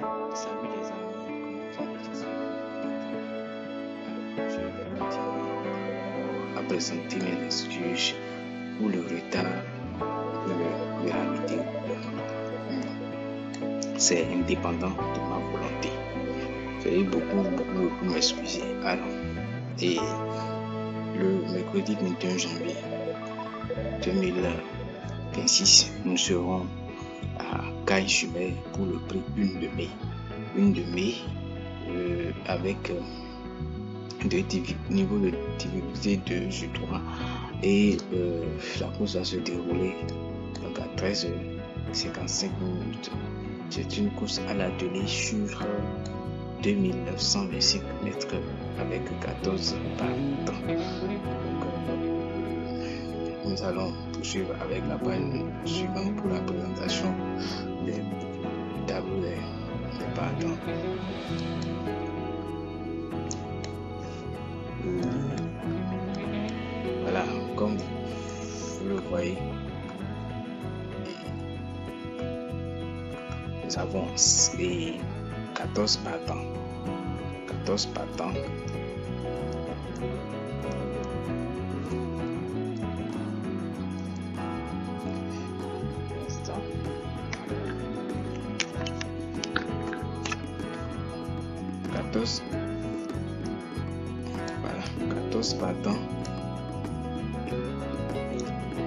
Salut les amis, comment vous allez? Je vais continuer à présenter mes excuses pour le retard de la vidéo. C'est indépendant de ma volonté. Veuillez beaucoup m'excuser. Alors, et le mercredi 21 janvier 2026, nous serons à Caille-sur-Mer pour le prix Une de mai. Une de mai avec niveau de difficulté 2 sur 3 et la course va se dérouler donc à 13h55 minutes. C'est une course à l'atelier sur 2925 mètres avec 14 partants. Nous allons poursuivre avec la page suivante pour la présentation des tableaux des partants. Voilà, comme vous le voyez, nous avons les 14 partants. 14 partants. Voilà, 14 partants.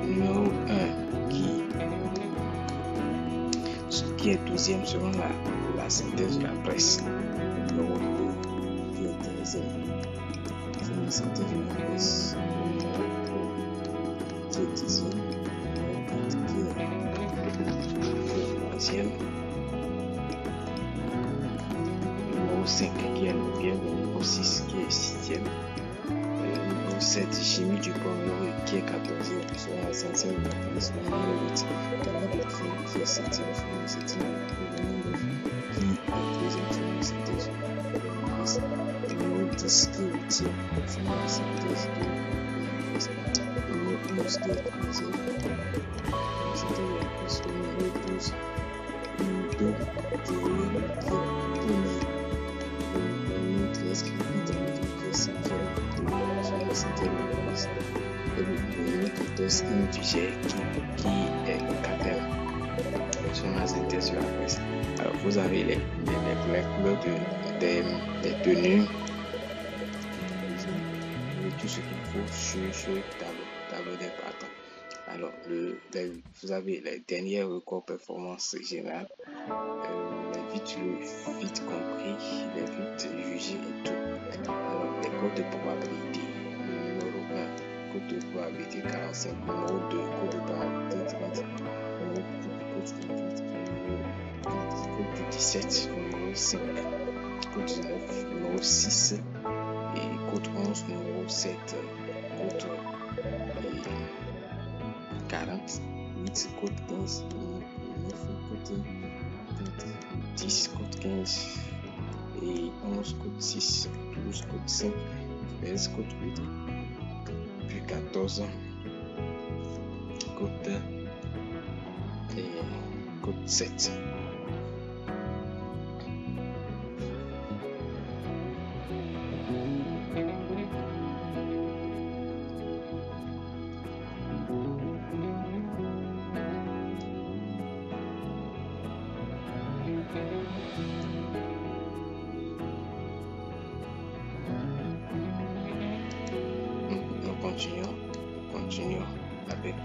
Numéro 1 qui est 12e selon la synthèse de la presse. Numéro 2 qui est 13e selon la synthèse de la presse. Qui est 10e. Numéro 4 qui est 3e. Numéro 5 qui est 9e. Numéro 6 qui est 6e. Numéro 7, chimie du corps qui est 14e selon la synthèse de la presse. Numéro 8, canal de crime qui est 7e selon la synthèse de la presse. Qui est 2e selon la synthèse de la presse. Numéro 10 qui est 8e selon la synthèse de la presse. Numéro 11 qui est 13e selon la synthèse de la presse. Numéro 12, Udo qui est 1er. Numéro 13 qui est 5e sur la synthèse de la presse. Et le numéro 14 Indigène qui est 4e sur la synthèse de la presse. Alors vous avez les couleurs des tenues, tout ce qu'il faut sur le tableau des partants. Alors vous avez les derniers records performance générale, les vite compris, les vite jugés et tout. Alors les codes de probabilité, numéro 1, code de probabilité 45, numéro 2, code de probabilité 30, numéro 4, code 17, numéro 5, code 19, numéro 6 et code 11, numéro 7, code 40, 8, code 15, 9, code 10, code 15 et 11, code 6, 12, code 5, 13, code 8, puis 14, code 7. Nous continuons avec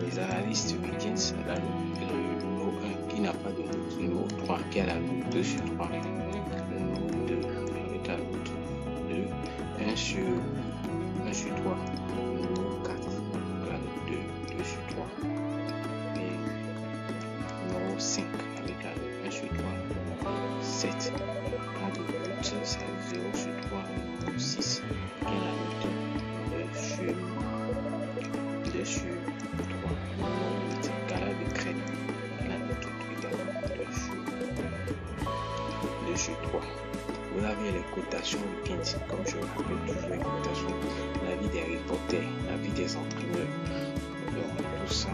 les analystes retiennent le numéro 1 qui n'a pas de note, le numéro 3 qui a la note 2 sur 3, le numéro 2 avec la note 2, 1 sur sur 3. Numéro 4, la note 2, 2 sur 3. Et numéro 5, avec la note 1 sur 3. Numéro 7, pas de note, c'est 0 sur 3. Numéro 6, qui est la note 2 sur 3. Numéro 8, gala de crème, la note également 2 sur 3. Vous avez les cotations du 15, comme je rappelle toujours les cotations, la vie des reporters, la vie des entraîneurs. Donc tout ça,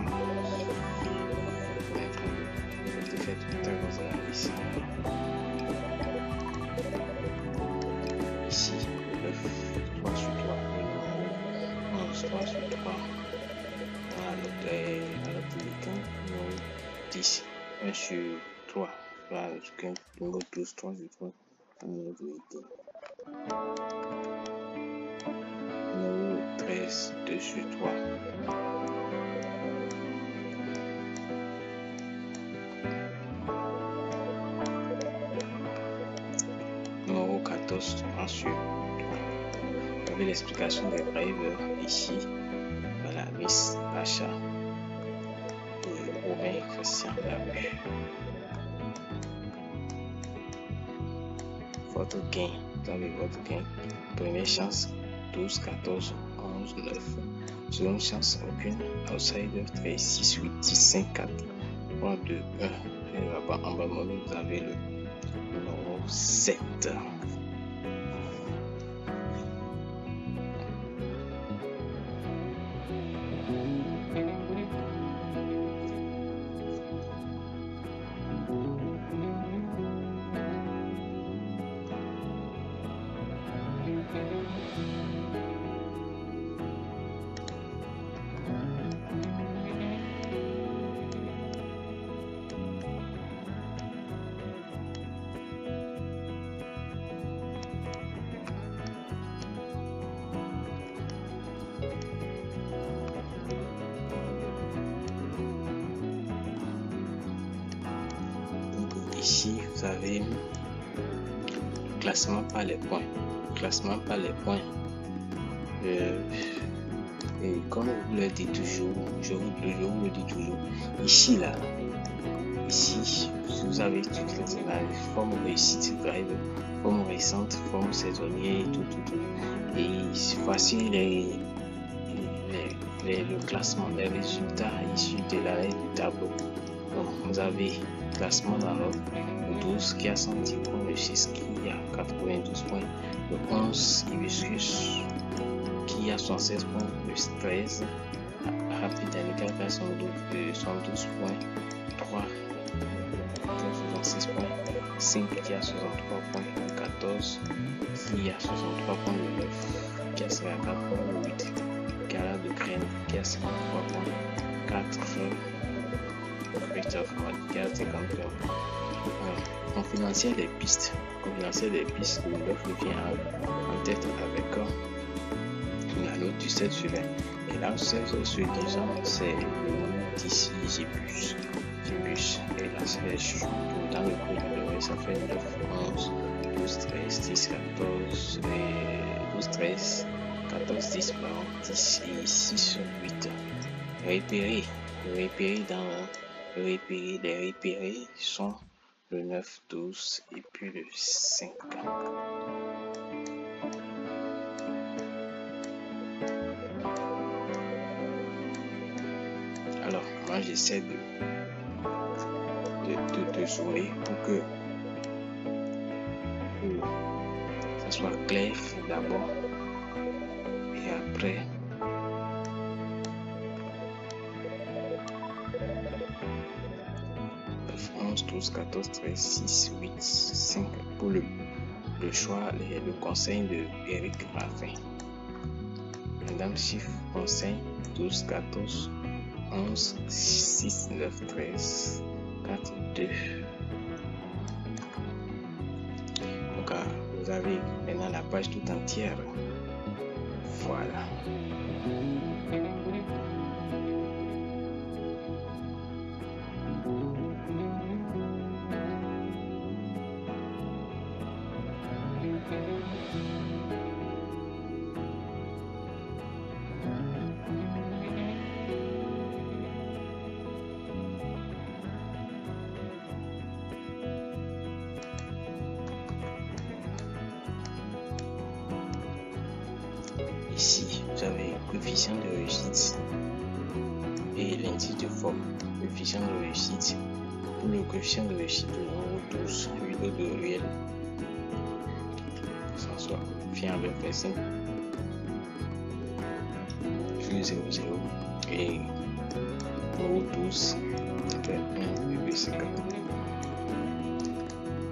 je fais tout à l'heure, vous avez ça. Ici, le 9, 3 sur 3, le numéro 11, 3 sur 3. Dans la note numéro 10, 1 sur 3. Voilà, le numéro 12, 3 sur 3. Numéro 13, 2 sur 3. Numéro 14, 3 sur 3. Vous avez l'explication des drivers ici. Voilà, Miss Pacha et Romain Christian Labu. Votre gain, vous avez votre gain. Première chance, 12, 14, 11, 9. Seconde chance, aucune. Outsider, 13, 6, 8, 10, 5, 4, 3, 2, 1. Et là-bas, en bas de mon vous avez le numéro 7. Ici, vous avez le classement par les points. Classement par les points. Et comme je vous le dis toujours, je vous le dis toujours, ici là, ici, vous avez toutes les formes réussites, formes récentes, formes saisonnières, tout. Et voici le classement des résultats issus de l'arrêt du tableau. Donc, vous avez classement dans l'ordre, le 12 qui a 110 points, le 6 qui a 92 points, le 11 Hibiscus qui a 116 points, le 13 Rapide Danica qui a 112 points, 3 66 points, 5 qui a 63 points, le 14 qui a 63 points, le 9 qui a 54 points, le 8 Gala de Crème qui a 53 points, 4 Christophe Madiga 51 points. Confidentiel des pistes. Confidentiel des pistes, le 9 vient en tête avec la note du 7 sur 20. Et là, 16 sur 10 ans, c'est le nom d'ici Gibus. Et là, c'est dans le groupe, ça fait 9, 11, 12, 13, 10, 14, 12, 13, 14, 10, 10 et 6 sur 8. Repérés les repérés sont le 9, 12 et puis le 5. Alors, moi j'essaie de jouer pour que ça soit clair d'abord et après. 11, 12, 14, 13, 6, 8, 5 pour le choix, le conseil de Eric Raffin. Madame chiffre conseil 12, 14, 11, 6, 9, 13, 4, 2. Donc vous avez maintenant la page tout entière. Voilà. Ici, vous avez coefficient de réussite et l'indice de forme. Coefficient de réussite. Pour le coefficient de réussite, le numéro 12, 8 de réel, ça soit coefficient avec personne, plus 0, 0. Et numéro 12, ça fait 1,50.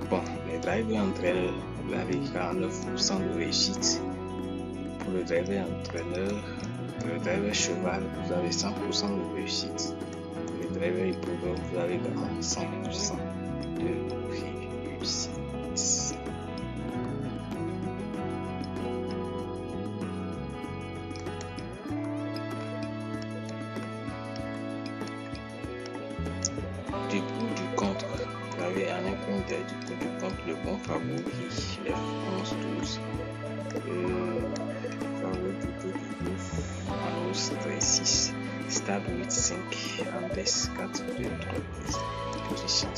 Bon, les drivers entre elles, vous avez 49% de réussite. Pour le driver entraîneur, le driver cheval, vous avez 100% de réussite. Pour le driver hippodrome, vous avez également 100% de réussite. Du pour du contre, vous avez un compteur du pour du contre, le bon favori, les 11, 12. Favori du pour du 9, en hausse 13, 6. Stade 8, 5. En baisse 4, 2, 3. Positions.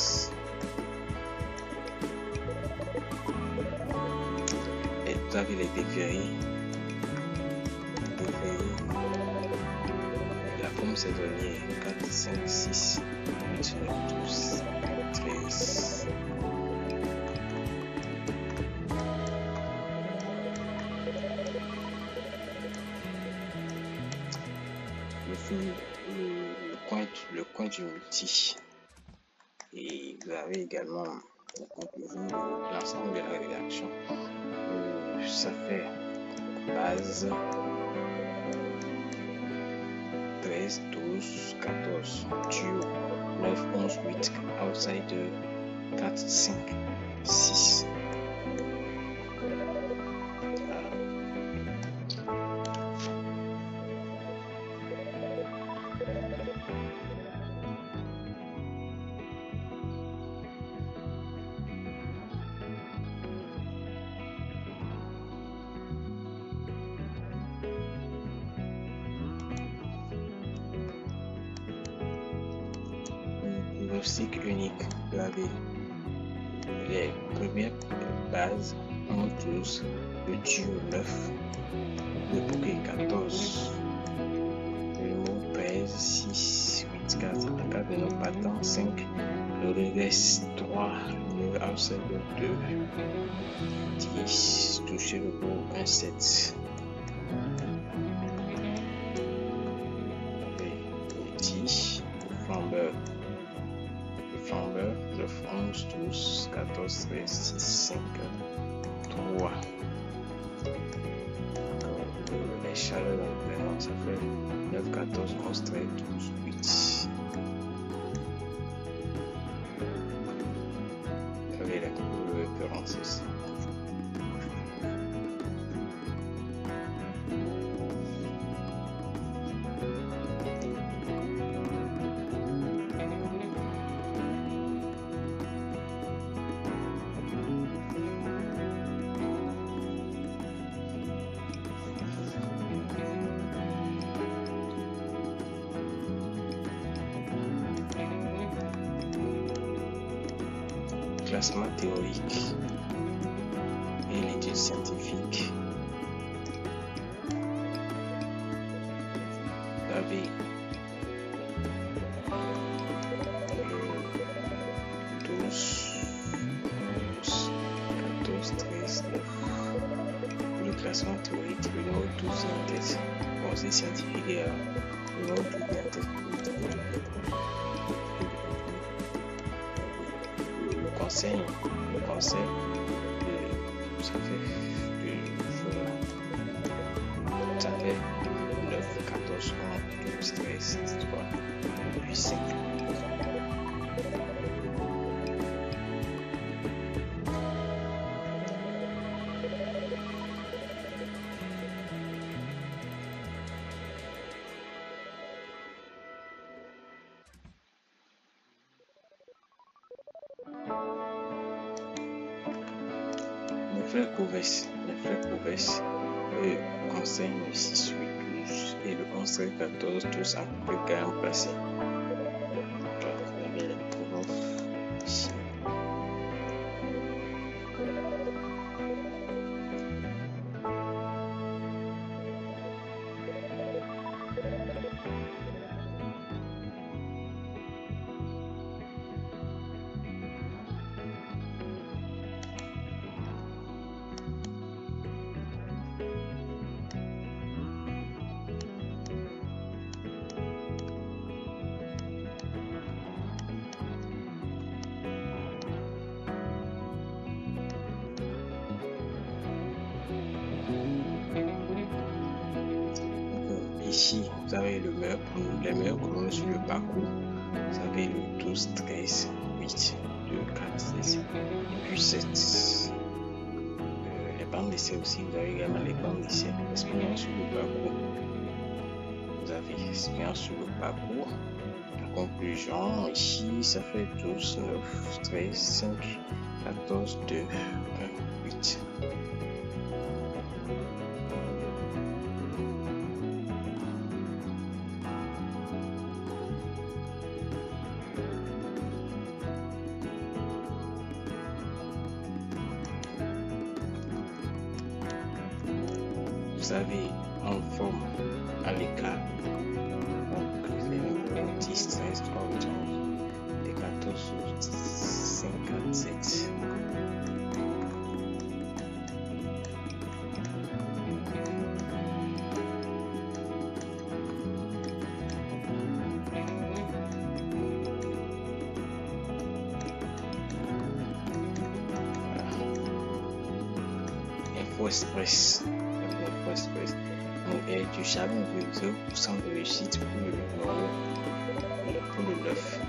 Et vous avez les déférés. La forme saisonnière 4, 5, 6, 8, 9, 12, 13. Le coin du multi. Et vous avez également la conclusion de l'ensemble de la rédaction. Ça fait base 13, 12, 14, duo 9, 11, 8, outside 4, 5, 6. Cycle unique, vous avez les premières bases 11, 12, le duo 9, le bouquet 14, le numéro 13, 6, 8, 4, la carte de nos battants 5, le reverse 3, le outside 2, 10, toucher le bout 1, 7. Et 10, flambeur. Flambeur, 9, 11, 12, 14, 13, 6, 5, 3. Les chaleurs d'entraînement, ça fait 9, 14, 11, 13, 12, 8. Vous avez la courbe de référence aussi. Classement théorique et l'étude scientifique. Vous avez le 12, 11, 14, 13, 9. Pour le classement théorique, le numéro 12 est en tête. Conseil scientifique est le numéro 12 est en tête. Le conseil, ça fait 9, 14, 11, 12, 13, 3, 8, 5. Les frères Couvès, le conseil 6, 8, 12 et le 11, 13, 14, tous à peu près quand même placés. ici, vous avez les meilleurs chronos sur le parcours. Vous avez le 12, 13, 8, 2, 4, 6, et puis 7. Les bandes d'essai aussi, vous avez également les bandes d'essai. Expérience sur le parcours. Vous avez expérience sur le parcours. La conclusion, ici, ça fait 12, 9, 13, 5, 14, 2, 1, 8. Vous avez en forme à l'écart, donc les numéros 10, 13, 3, 8, 11, les 14, 5, 4, 7. Info Express. Donc, tu savais que 0% de réussite pour le numéro, pour le 9.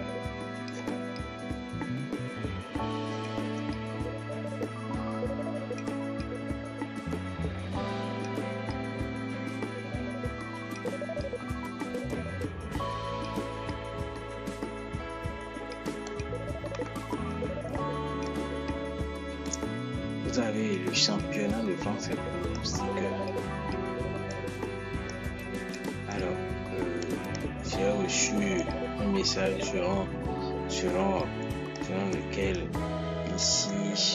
Vous avez le championnat de France et pronostic. Alors, j'ai reçu un message selon lequel ici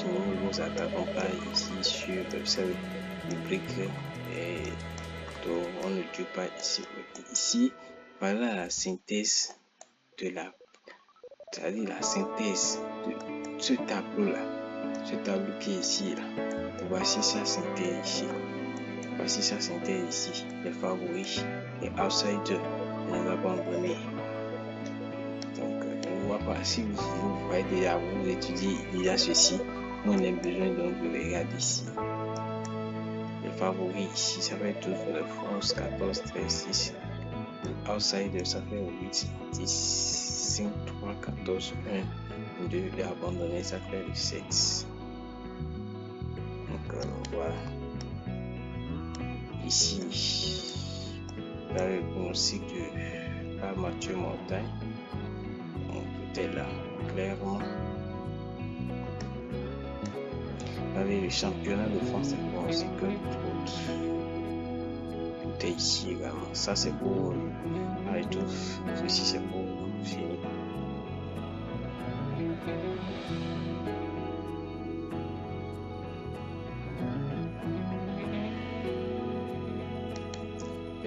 nous vous attaquons pas ici sur cette rubrique et donc on ne dit pas ici. Voilà la synthèse de c'est-à-dire la synthèse de ce tableau là. Ce tableau qui est ici, là. Voici sa synthèse ici. Voici sa synthèse ici. Les favoris, les outsiders, les abandonnés. Donc, on ne voit pas. Si vous voyez déjà, vous étudiez déjà ceci, on a besoin donc de regarder ici. Les favoris ici, ça fait 12, 9, 11, 14, 13, 6. Les outsiders, ça fait 8, 10, 5, 3, 14, 1, 2. Les abandonnés, ça fait 7. Donc voilà. Ici, vous avez le pronostic de Mathieu Montagne. Donc tout est là, clairement. Vous avez le championnat de France et pronostic que tout est ici également. Ça c'est pour tout. Ceci c'est pour finir.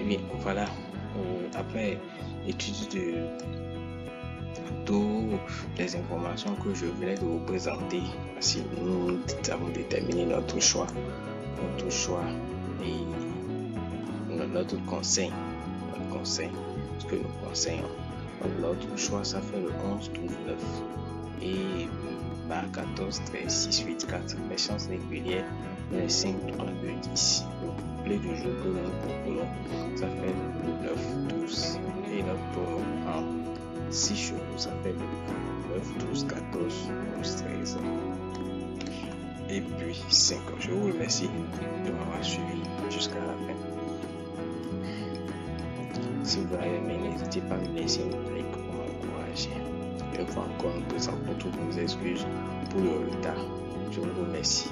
Eh bien, voilà, après l'étude de toutes les informations que je voulais vous présenter, si nous avons déterminé notre choix et notre conseil, ce que nous conseillons. Donc, notre choix, ça fait le 11, 12, 9 et 14, 13, 6, 8, 4. Les chances régulières, les 5, 3, 2, 10. Le couplet du jeu que nous proposons, ça fait le 9, 12. Et notre pronom en 6 chevaux, ça fait le 9, 12, 14, 11, 13. Et puis 5. Je vous remercie de m'avoir suivi jusqu'à la fin. Si vous avez aimé, n'hésitez pas à me laisser un like pour m'encourager. Une fois encore, nous présentons toutes nos excuses pour le retard. Je vous remercie.